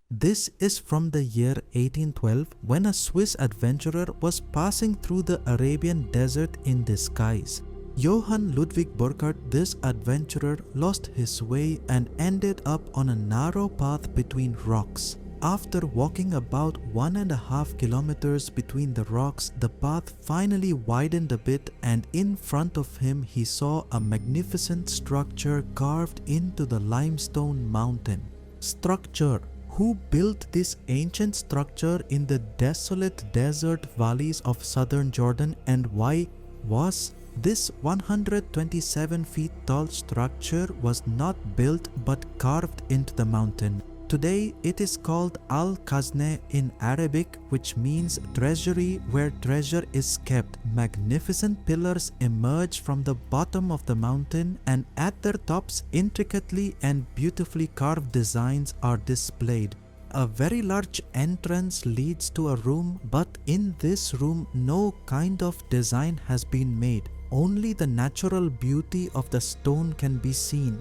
This is from the year 1812 when a Swiss adventurer was passing through the Arabian desert in disguise. Johann Ludwig Burckhardt, this adventurer, lost his way and ended up on a narrow path between rocks. After walking about 1.5 kilometers between the rocks, the path finally widened a bit, and in front of him he saw a magnificent structure carved into the limestone mountain. Structure. Who built this ancient structure in the desolate desert valleys of southern Jordan, and why was this 127 feet tall structure was not built but carved into the mountain? Today it is called Al-Khazne in Arabic, which means treasury where treasure is kept. Magnificent pillars emerge from the bottom of the mountain, and at their tops intricately and beautifully carved designs are displayed. A very large entrance leads to a room, but in this room no kind of design has been made. Only the natural beauty of the stone can be seen.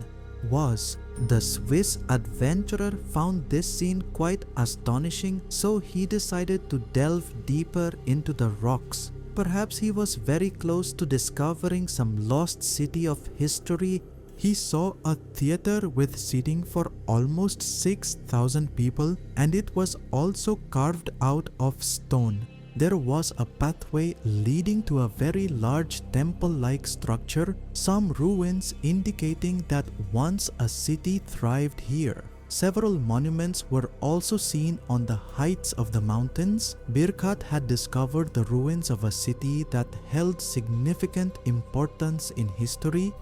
The Swiss adventurer found this scene quite astonishing, so he decided to delve deeper into the rocks. Perhaps he was very close to discovering some lost city of history. He saw a theater with seating for almost 6,000 people, and it was also carved out of stone. There was a pathway leading to a very large temple-like structure, some ruins indicating that once a city thrived here. Several monuments were also seen on the heights of the mountains. Burckhardt had discovered the ruins of a city that held significant importance in history.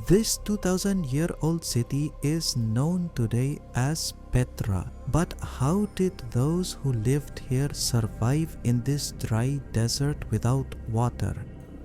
This 2,000-year-old city is known today as Petra. But how did those who lived here survive in this dry desert without water?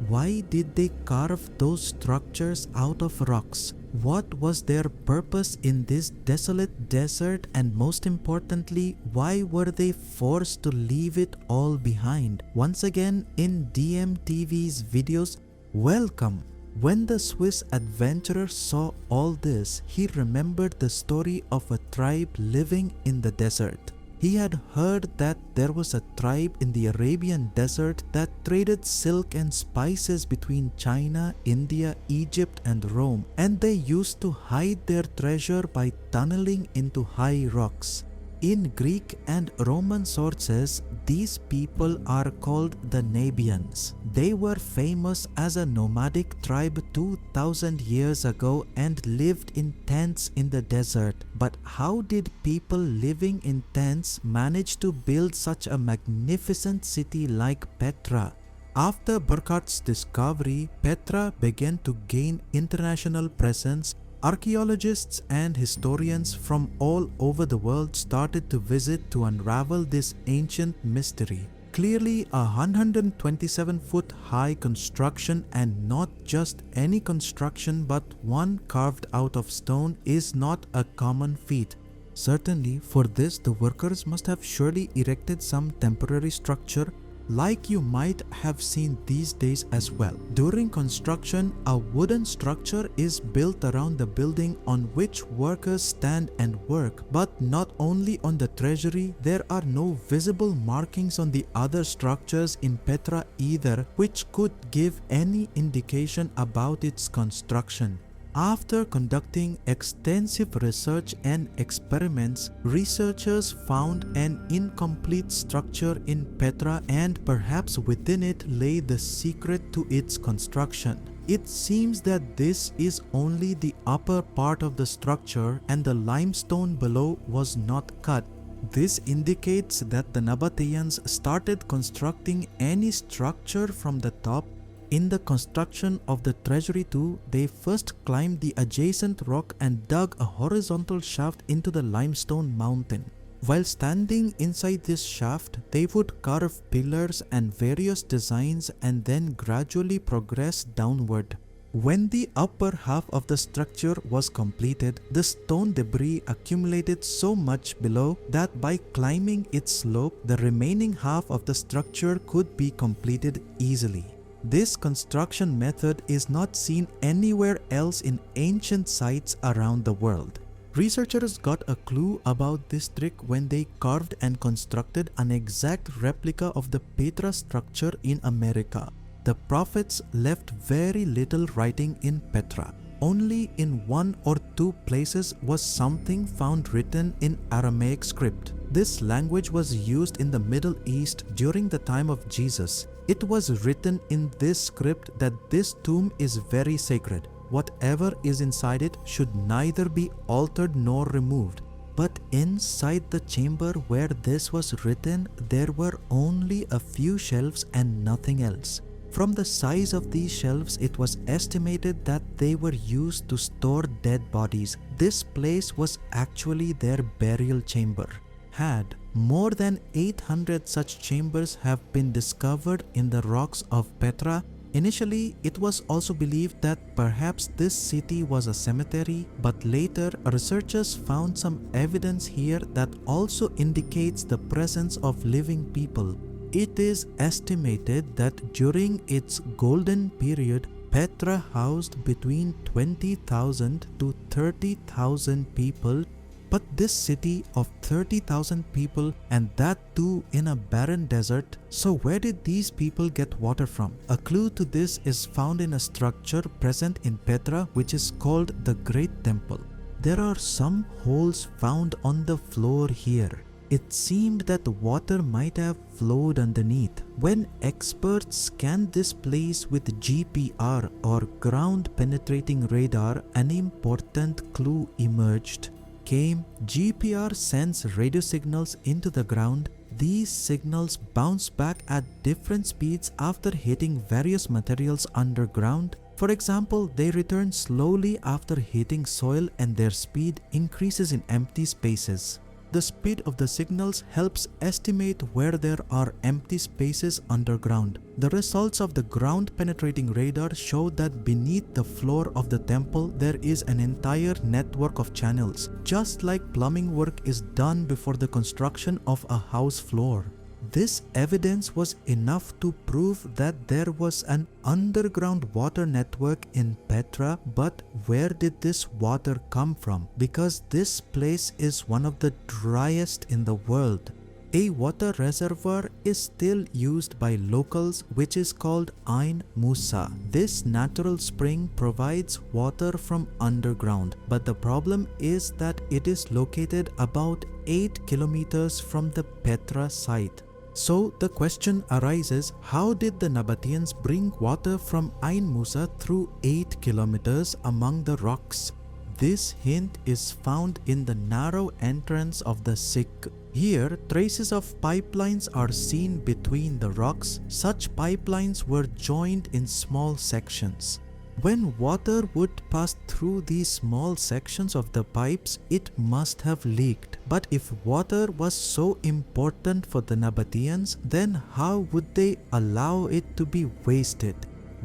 Why did they carve those structures out of rocks? What was their purpose in this desolate desert, and most importantly, why were they forced to leave it all behind? Once again in DMTV's videos, welcome! When the Swiss adventurer saw all this, he remembered the story of a tribe living in the desert. He had heard that there was a tribe in the Arabian desert that traded silk and spices between China, India, Egypt, and Rome, and they used to hide their treasure by tunneling into high rocks. In Greek and Roman sources, these people are called the Nabateans. They were famous as a nomadic tribe 2,000 years ago and lived in tents in the desert. But how did people living in tents manage to build such a magnificent city like Petra? After Burckhardt's discovery, Petra began to gain international presence. Archaeologists and historians from all over the world started to visit to unravel this ancient mystery. Clearly a 127-foot high construction, and not just any construction but one carved out of stone, is not a common feat. Certainly for this the workers must have surely erected some temporary structure like you might have seen these days as well. During construction, a wooden structure is built around the building on which workers stand and work. But not only on the treasury, there are no visible markings on the other structures in Petra either, which could give any indication about its construction. After conducting extensive research and experiments, researchers found an incomplete structure in Petra, and perhaps within it lay the secret to its construction. It seems that this is only the upper part of the structure, and the limestone below was not cut. This indicates that the Nabataeans started constructing any structure from the top. In the construction of the treasury too, they first climbed the adjacent rock and dug a horizontal shaft into the limestone mountain. While standing inside this shaft, they would carve pillars and various designs and then gradually progress downward. When the upper half of the structure was completed, the stone debris accumulated so much below that by climbing its slope, the remaining half of the structure could be completed easily. This construction method is not seen anywhere else in ancient sites around the world. Researchers got a clue about this trick when they carved and constructed an exact replica of the Petra structure in America. The prophets left very little writing in Petra. Only in 1 or 2 places was something found written in Aramaic script. This language was used in the Middle East during the time of Jesus. It was written in this script that this tomb is very sacred. Whatever is inside it should neither be altered nor removed. But inside the chamber where this was written, there were only a few shelves and nothing else. From the size of these shelves, it was estimated that they were used to store dead bodies. This place was actually their burial chamber. Had more than 800 such chambers have been discovered in the rocks of Petra. Initially, it was also believed that perhaps this city was a cemetery, but later researchers found some evidence here that also indicates the presence of living people. It is estimated that during its golden period, Petra housed between 20,000 to 30,000 people. But this city of 30,000 people, and that too in a barren desert, so where did these people get water from? A clue to this is found in a structure present in Petra which is called the Great Temple. There are some holes found on the floor here. It seemed that the water might have flowed underneath. When experts scanned this place with GPR or ground penetrating radar, an important clue emerged. GPR sends radio signals into the ground. These signals bounce back at different speeds after hitting various materials underground. For example, they return slowly after hitting soil and their speed increases in empty spaces. The speed of the signals helps estimate where there are empty spaces underground. The results of the ground penetrating radar show that beneath the floor of the temple there is an entire network of channels, just like plumbing work is done before the construction of a house floor. This evidence was enough to prove that there was an underground water network in Petra, but where did this water come from? Because this place is one of the driest in the world. A water reservoir is still used by locals, which is called Ain Musa. This natural spring provides water from underground, but the problem is that it is located about 8 kilometers from the Petra site. So the question arises, how did the Nabateans bring water from Ain Musa through 8 kilometers among the rocks? This hint is found in the narrow entrance of the Sikh. Here, traces of pipelines are seen between the rocks. Such pipelines were joined in small sections. When water would pass through these small sections of the pipes, it must have leaked. But if water was so important for the Nabateans, then how would they allow it to be wasted?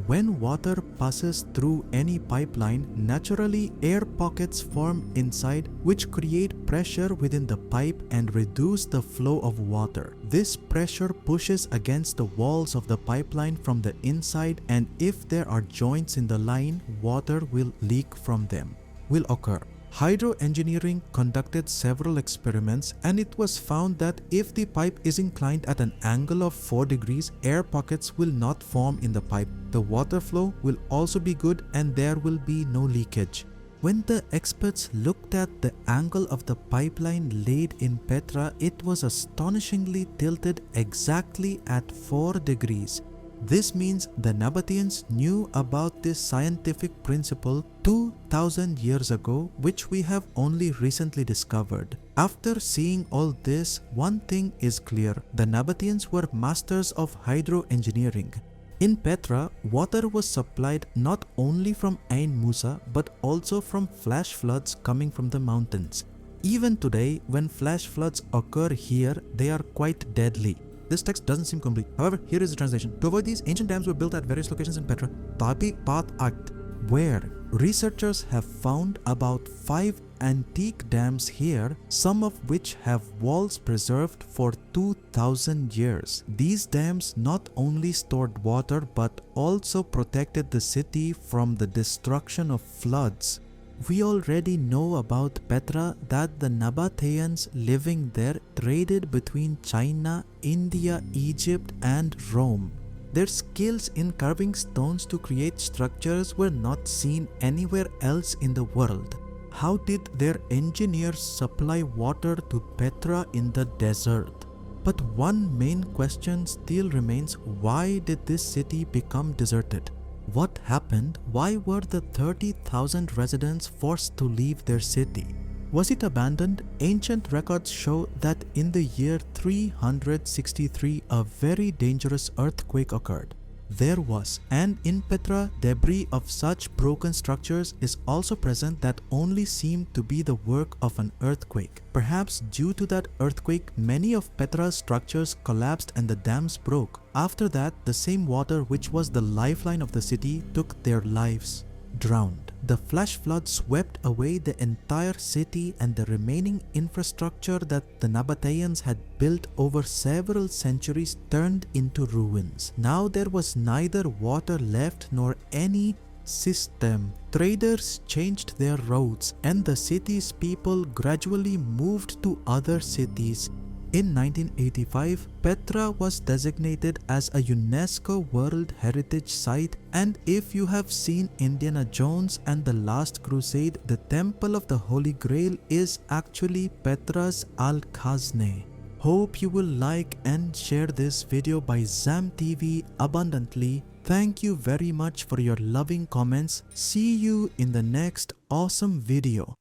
When water passes through any pipeline, naturally air pockets form inside which create pressure within the pipe and reduce the flow of water. This pressure pushes against the walls of the pipeline from the inside, and if there are joints in the line, water will leak from them. Will occur. Hydroengineering conducted several experiments, and it was found that if the pipe is inclined at an angle of 4 degrees, air pockets will not form in the pipe. The water flow will also be good and there will be no leakage. When the experts looked at the angle of the pipeline laid in Petra, it was astonishingly tilted exactly at 4 degrees. This means the Nabateans knew about this scientific principle 2000 years ago, which we have only recently discovered. After seeing all this, one thing is clear: the Nabateans were masters of hydroengineering. In Petra, water was supplied not only from Ain Musa but also from flash floods coming from the mountains. Even today, when flash floods occur here, they are quite deadly. This text doesn't seem complete. However, here is the translation. To avoid these, ancient dams were built at various locations in Petra, Tapi Pat Akt, where researchers have found about 5 antique dams here, some of which have walls preserved for 2000 years. These dams not only stored water but also protected the city from the destruction of floods. We already know about Petra that the Nabataeans living there traded between China, India, Egypt and Rome. Their skills in carving stones to create structures were not seen anywhere else in the world. How did their engineers supply water to Petra in the desert? But one main question still remains: why did this city become deserted? What happened? Why were the 30,000 residents forced to leave their city? Was it abandoned? Ancient records show that in the year 363 a very dangerous earthquake occurred. There was, and in Petra, debris of such broken structures is also present that only seemed to be the work of an earthquake. Perhaps due to that earthquake, many of Petra's structures collapsed and the dams broke. After that, the same water which was the lifeline of the city took their lives, drowned. The flash flood swept away the entire city, and the remaining infrastructure that the Nabataeans had built over several centuries turned into ruins. Now there was neither water left nor any system. Traders changed their routes, and the city's people gradually moved to other cities. In 1985, Petra was designated as a UNESCO World Heritage Site, and if you have seen Indiana Jones and the Last Crusade, the Temple of the Holy Grail is actually Petra's Al-Khazne. Hope you will like and share this video by Zam TV abundantly. Thank you very much for your loving comments. See you in the next awesome video.